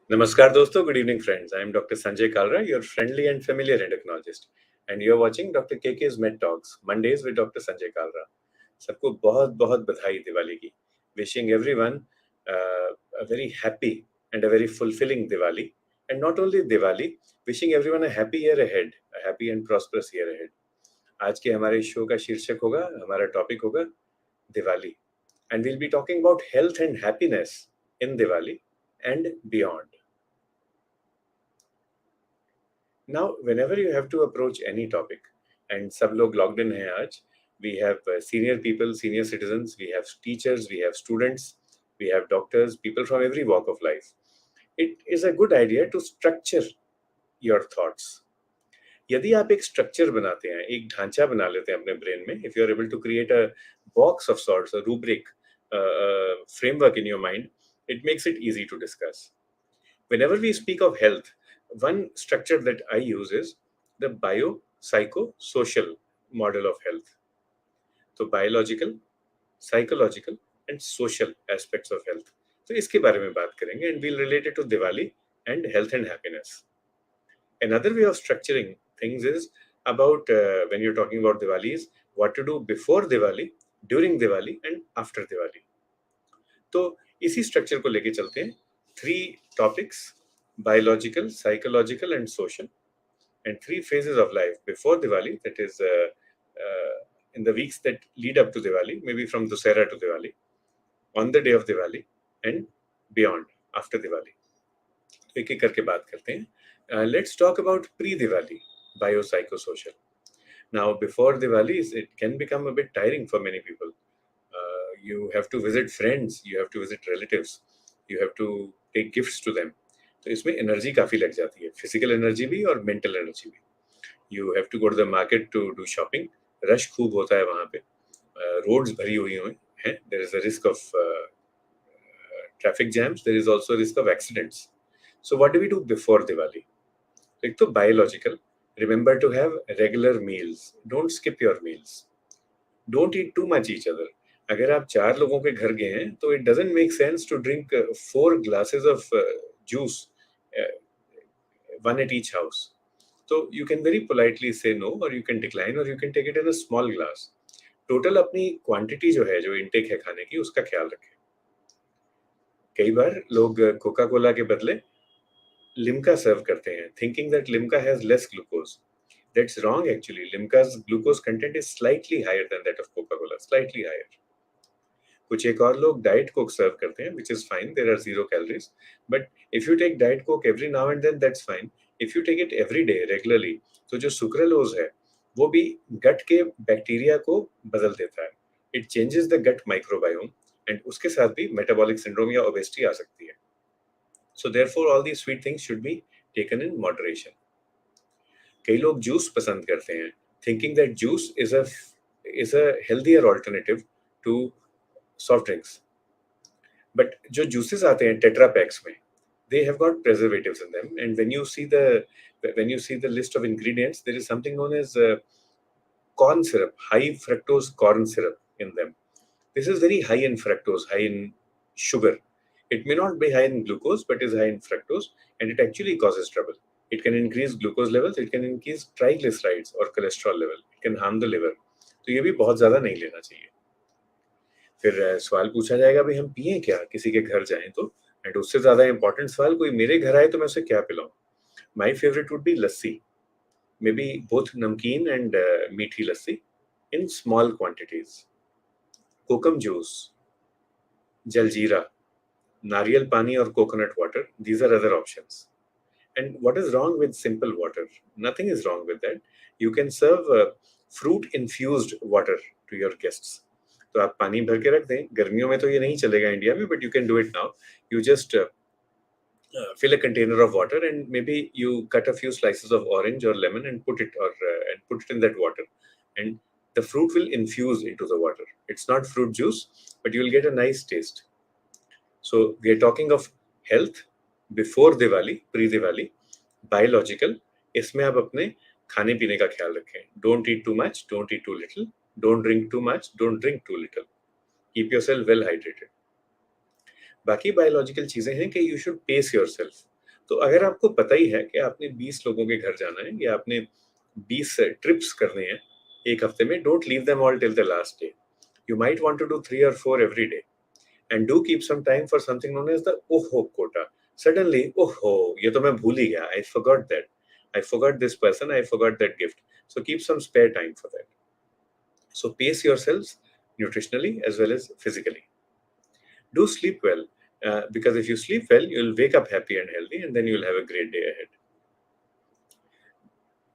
Namaskar दोस्तों, good evening friends. I am Dr. Sanjay Kalra, your friendly and familiar endocrinologist, and you are watching Dr. KK's Med Talks, Mondays with Dr. Sanjay Kalra. सबको बहुत बहुत बधाई दिवाली की. Wishing everyone a very happy and a very fulfilling Diwali, and not only Diwali, wishing everyone a happy year ahead, a happy and prosperous year ahead. आज के हमारे show का शीर्षक होगा, हमारा टॉपिक होगा Diwali, and we'll be talking about health and happiness in Diwali and beyond. Now, whenever you have to approach any topic, and सब लोग logged in हैं आज, we have senior people, senior citizens, we have teachers, we have students, we have doctors, people from every walk of life. It is a good idea to structure your thoughts. यदि आप एक structure बनाते हैं, एक ढांचा बना लेते हैं अपने brain में, if you are able to create a box of sorts, a rubric, framework in your mind, it makes it easy to discuss. Whenever we speak of health, one structure that I use is the biopsychosocial model of health. So biological, psychological and social aspects of health. So इसके बारे में बात करेंगे and we'll relate it to Diwali and health and happiness. Another way of structuring things is about when you're talking about Diwali is what to do before Diwali, during Diwali and after Diwali. तो इसी structure को लेके चलते हैं. 3 topics: biological, psychological and social, and 3 phases of life before Diwali, that is in the weeks that lead up to Diwali, maybe from Dussehra to Diwali, on the day of Diwali and beyond, after Diwali. तो एक एक करके बात करते हैं. Let's talk about pre-Diwali, biopsychosocial. Now, before Diwali, it can become a bit tiring for many people. You have to visit friends, you have to visit relatives, you have to take gifts to them. तो इसमें energy काफ़ी लग जाती है, physical energy भी और mental energy भी. You have to go to the market to do shopping. Rush खूब होता है वहाँ पे, रोड्स भरी हुई हैं, there is a risk of traffic jams, there is also risk of accidents. So what do we do before Diwali? एक तो biological, remember to have regular meals, don't skip your meals, don't eat too much each other. अगर आप 4 लोगों के घर गए हैं तो it doesn't make sense to drink 4 glasses of juice, one at each house. So you can very politely say no, or you can decline, or you can take it in a small glass. Total अपनी quantity जो है, जो intake है खाने की, उसका ख्याल रखें. कई बार लोग कोका कोला के बदले लिम्का सर्व करते हैं, thinking that limca has less glucose. That's wrong actually. Limca's glucose content is slightly higher than that of Coca-Cola, slightly higher. कुछ एक और लोग डाइट कोक सर्व करते हैं, which is fine, there are 0 calories, but if you take diet coke every now and then, that's fine. If you take it every day regularly, तो जो sucralose है वो भी गट के बैक्टीरिया को बदल देता है. It changes the gut microbiome and उसके साथ भी metabolic syndrome या obesity आ सकती है. So therefore all these sweet things should be taken in moderation. कई लोग जूस पसंद करते हैं, thinking that juice is a healthier alternative to soft drinks. But जो juices आते हैं tetra packs में, they have got preservatives in them, and when you see the list of ingredients, there is something known as corn syrup, high fructose corn syrup in them. This is very high in fructose, high in sugar. It may not be high in glucose, but is high in fructose, and it actually causes trouble. It can increase glucose levels, it can increase triglycerides or cholesterol level, it can harm the liver. तो ये भी बहुत ज़्यादा नहीं लेना चाहिए. फिर सवाल पूछा जाएगा, भाई हम पिएं क्या किसी के घर जाएं तो, एंड उससे ज़्यादा इंपॉर्टेंट सवाल, कोई मेरे घर आए तो मैं उसे क्या पिलाऊं? My favourite would be lassi, may be both namkeen and meethi lassi in small quantities. Kokum juice, jaljeera, nariyal pani और coconut water, these are other options. And what is wrong with simple water? Nothing is wrong with that. You can serve fruit infused water to your guests. तो आप पानी भर के रख दें. गर्मियों में तो ये नहीं चलेगा इंडिया में, but you can do it now. You just fill a container of water and maybe you cut a few slices of orange or lemon and put it in that water, and the fruit will infuse into the water. It's not fruit juice, but you will get a nice taste. So we are talking of health before Diwali, pre-Diwali, biological. इसमें आप अपने खाने पीने का ख्याल रखें. Don't eat too much, don't eat too little, don't drink too much, don't drink too little. Keep yourself well hydrated. बाकी biological चीजें हैं कि you should pace yourself. तो अगर आपको पता ही है कि आपने 20 लोगों के घर जाना है या आपने 20 ट्रिप्स करने हैं एक हफ्ते में, don't leave them all till the last day. You might want to do 3 or 4 every day, and do keep some time for something known as the "oh quota." Suddenly, ये तो मैं भूल ही गया. I forgot that. I forgot this person. I forgot that gift. So keep some spare time for that. So pace yourselves nutritionally as well as physically. Do sleep well, because if you sleep well, you'll wake up happy and healthy, and then you'll have a great day ahead.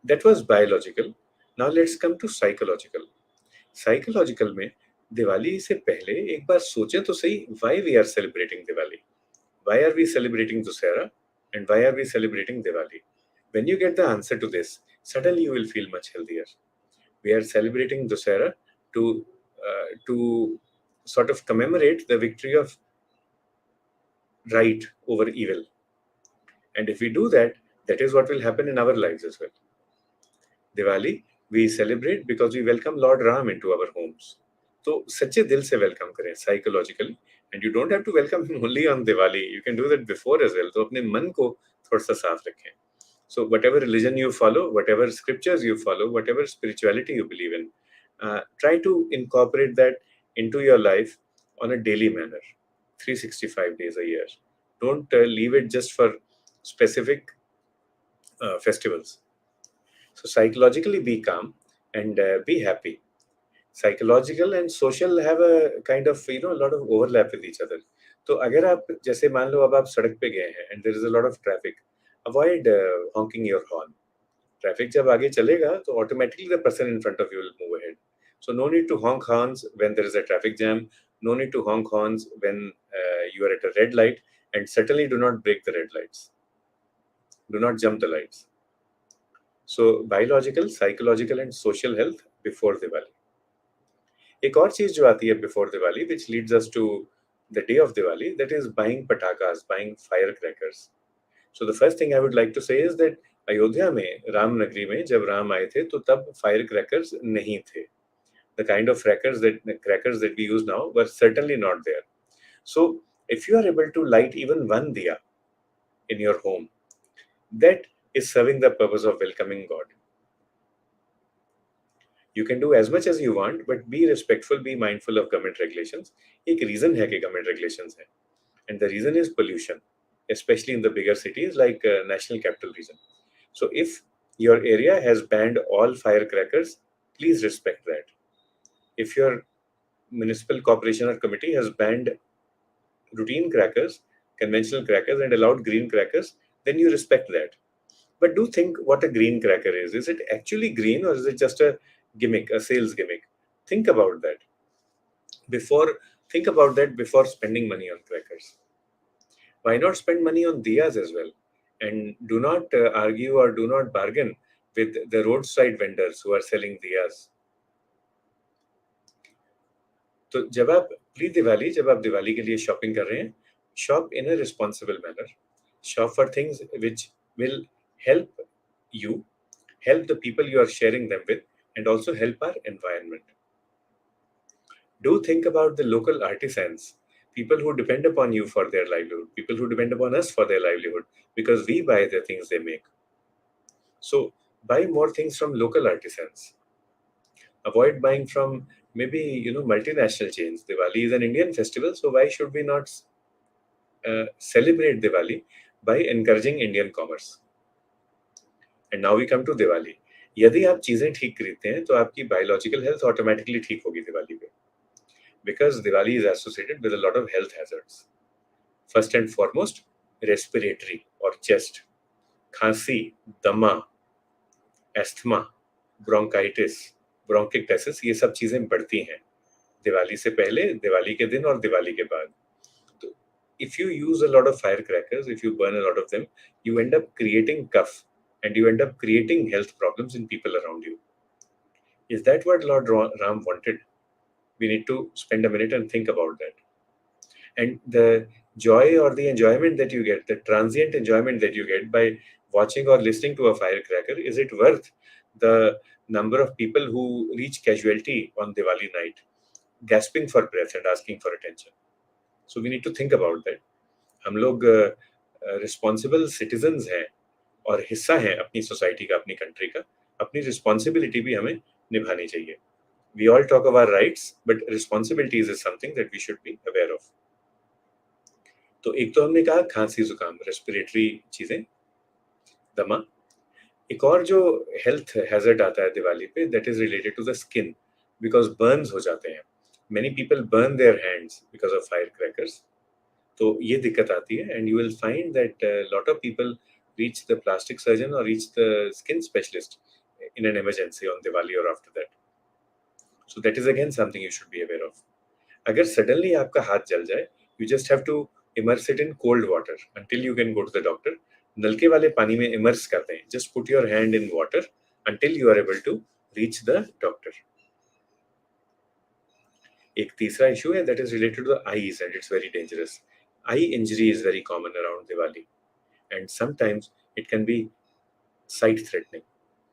That was biological. Now let's come to psychological. Psychological में दिवाली से पहले एक बार सोचें तो सही, why we are celebrating Diwali? Why are we celebrating Dussehra? And why are we celebrating Diwali? When you get the answer to this, suddenly you will feel much healthier. We are celebrating Dussehra to sort of commemorate the victory of right over evil. And if we do that, that is what will happen in our lives as well. Diwali, we celebrate because we welcome Lord Ram into our homes. तो सच्चे दिल से welcome करें psychologically, and you don't have to welcome him only on Diwali, you can do that before as well. तो अपने मन को थोड़ा सा साफ रखें. So whatever religion you follow, whatever scriptures you follow, whatever spirituality you believe in, try to incorporate that into your life on a daily manner, 365 days a year. Don't leave it just for specific festivals. So psychologically be calm and be happy. Psychological and social have a kind of, a lot of overlap with each other. तो अगर आप जैसे मान लो अब आप सड़क पे गए हैं and there is a lot of traffic, avoid honking your horn. Traffic जब आगे चलेगा तो automatically the person in front of you will move ahead. So no need to honk horns when there is a traffic jam. No need to honk horns when you are at a red light, and certainly do not break the red lights. Do not jump the lights. So biological, psychological and social health before Diwali. एक और चीज जो आती है before Diwali, which leads us to the day of Diwali, that is buying patakas, buying firecrackers. So the first thing I would like to say is that Ayodhya में, राम नगरी में जब राम आए थे तो तब firecrackers नहीं थे. The kind of crackers that we use now were certainly not there. So if you are able to light even one diya in your home, that is serving the purpose of welcoming God. You can do as much as you want, but be respectful, be mindful of government regulations. एक reason है कि government regulations है, and the reason is pollution, especially in the bigger cities like National Capital Region. So if your area has banned all firecrackers, please respect that. If your municipal corporation or committee has banned routine crackers, conventional crackers, and allowed green crackers, then you respect that. But do think what a green cracker is. Is it actually green, or is it just a gimmick, a sales gimmick? Think about that before spending money on crackers. Why not spend money on diyas as well? And do not argue or do not bargain with the roadside vendors who are selling diyas. तो जब आप दिवाली के लिए shopping कर रहे हैं, shop in a responsible manner. Shop for things which will help you, help the people you are sharing them with, and also help our environment. Do think about the local artisans, people who depend upon you for their livelihood, people who depend upon us for their livelihood, because we buy the things they make. So buy more things from local artisans. Avoid buying from maybe multinational chains. Diwali is an Indian festival, so why should we not celebrate Diwali by encouraging Indian commerce? And now we come to Diwali. यदि आप चीजें ठीक खरीदते हैं तो आपकी biological health automatically ठीक होगी दिवाली पे, because Diwali is associated with a lot of health hazards. First and foremost, respiratory or chest, खांसी, दमा, एस्थमा, ब्रोंकाइटिस, ब्रोंकिक्टाइसिस, ये सब चीजें बढ़ती हैं दिवाली से पहले, दिवाली के दिन और दिवाली के बाद. तो if you use a lot of firecrackers, if you burn a lot of them, you end up creating cough and you end up creating health problems in people around you. Is that what Lord Ram wanted? We need to spend a minute and think about that. And the joy or the enjoyment that you get, the transient enjoyment that you get by watching or listening to a firecracker, is it worth the number of people who reach casualty on Diwali night, gasping for breath and asking for attention? So we need to think about that. हम लोग responsible citizens हैं और हिस्सा हैं अपनी society का, अपनी country का, अपनी रिस्पॉन्सिबिलिटी भी हमें निभानी चाहिए. We all talk about rights, but responsibilities is something that we should be aware of. तो एक तो हमने कहा खांसी जुकाम, रेस्पिरेटरी चीजें, दमा. एक और जो हेल्थ हैजर्ड आता है दिवाली पे, that is related to the skin, because burns हो जाते हैं. Many people burn their hands because of fire crackers. तो ये दिक्कत आती है, and you will find that lot of people reach the plastic surgeon or reach the skin specialist in an emergency on Diwali or after that. So that is again something you should be aware of. अगर suddenly आपका हाथ जल जाए, you just have to immerse it in cold water until you can go to the doctor. नलके वाले पानी में immerse करते हैं. Just put your hand in water until you are able to reach the doctor. एक तीसरा issue है that is related to the eyes, and it's very dangerous. Eye injury is very common around Diwali, and sometimes it can be site threatening.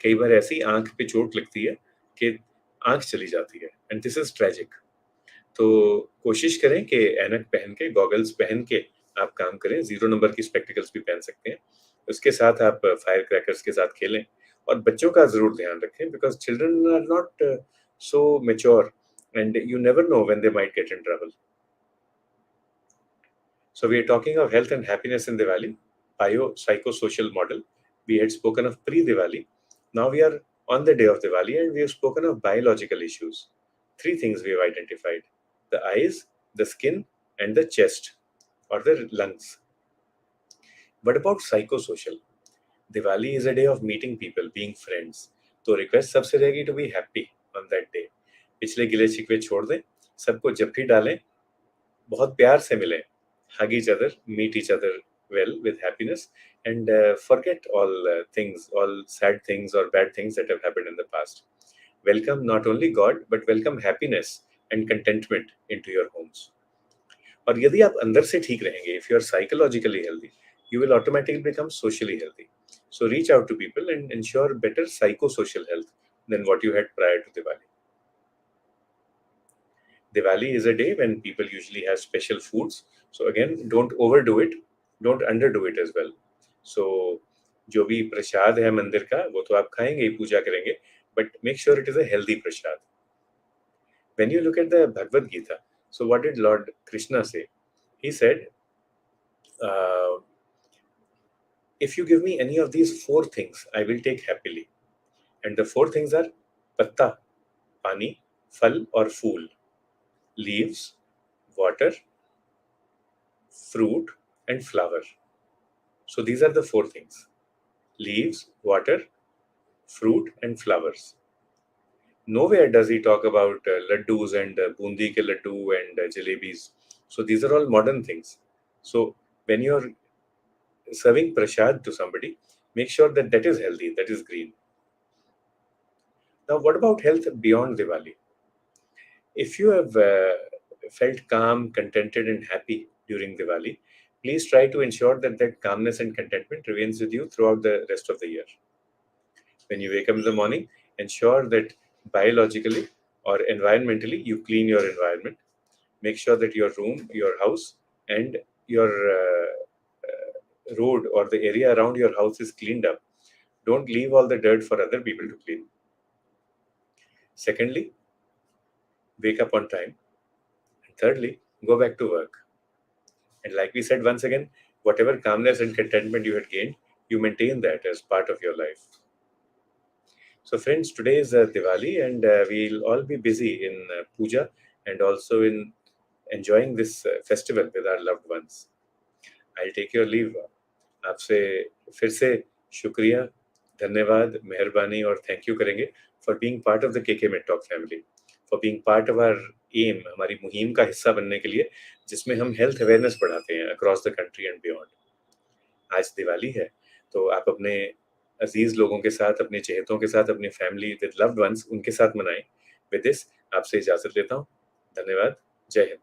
कई बार ऐसी आंख पे चोट लगती है कि आंख चली जाती है, एंड दिस इज ट्रेजिक. तो कोशिश करें कि ऐनक पहन के, गॉगल्स पहन के आप काम करें. 0 नंबर की स्पेक्टिकल्स भी पहन सकते हैं. उसके साथ आप फायर क्रैकर्स के साथ खेलें, और बच्चों का जरूर ध्यान रखें, because children are not so mature and you never know when they might get in trouble. So we are talking of health and happiness in Diwali, bio-psychosocial model. We had spoken of pre-Diwali. Now we are on the day of Diwali, and we have spoken of biological issues. 3 things we have identified: the eyes, the skin, and the chest or the lungs. What about psychosocial? Diwali is a day of meeting people, being friends. तो request सबसे रहेगी to be happy on that day. पिछले गिले शिकवे छोड़ दें, सबको जप्फी डालें, बहुत प्यार से मिलें, hug each other, meet each other well with happiness, and forget all things, all sad things or bad things that have happened in the past. Welcome not only God, but welcome happiness and contentment into your homes. और यदि आप अंदर से ठीक रहेंगे, if you are psychologically healthy, you will automatically become socially healthy. So reach out to people and ensure better psychosocial health than what you had prior to Diwali. Diwali is a day when people usually have special foods. So again, don't overdo it, don't underdo it as well. So जो भी प्रसाद है मंदिर का, वो तो आप खाएंगे ही, पूजा करेंगे, but make sure it is a healthy prasad. When you look at the Bhagavad Gita, so what did Lord Krishna say? He said, if you give me any of these 4 things, I will take happily. And the 4 things are patta, pani, phal or fool, leaves, water, fruit, and flower. So these are the 4 things: leaves, water, fruit, and flowers. Nowhere does he talk about laddus and bundi ke laddu and jalebis. So these are all modern things. So when you're serving prasad to somebody, make sure that that is healthy, that is green. Now, what about health beyond Diwali? If you have felt calm, contented, and happy during Diwali, please try to ensure that that calmness and contentment remains with you throughout the rest of the year. When you wake up in the morning, ensure that biologically or environmentally you clean your environment. Make sure that your room, your house, and your road or the area around your house is cleaned up. Don't leave all the dirt for other people to clean. Secondly, wake up on time. And thirdly, go back to work. And like we said once again, whatever calmness and contentment you had gained, you maintain that as part of your life. So friends, today is Diwali, and we'll all be busy in puja and also in enjoying this festival with our loved ones. I'll take your leave. आपसे फिर से शुक्रिया, धन्यवाद, मेहरबानी और thank you करेंगे for being part of the KK Med Talk family, for being part of our um, हमारी मुहिम का हिस्सा बनने के लिए, जिसमें हम हेल्थ अवेयरनेस बढ़ाते हैं across the country and beyond. आज दिवाली है, तो आप अपने अजीज लोगों के साथ, अपने चहेतों के साथ, अपनी फैमिली विद लव्ड वंस, उनके साथ मनाएं. विद दिस आपसे इजाजत लेता हूँ. धन्यवाद. जय हिंद.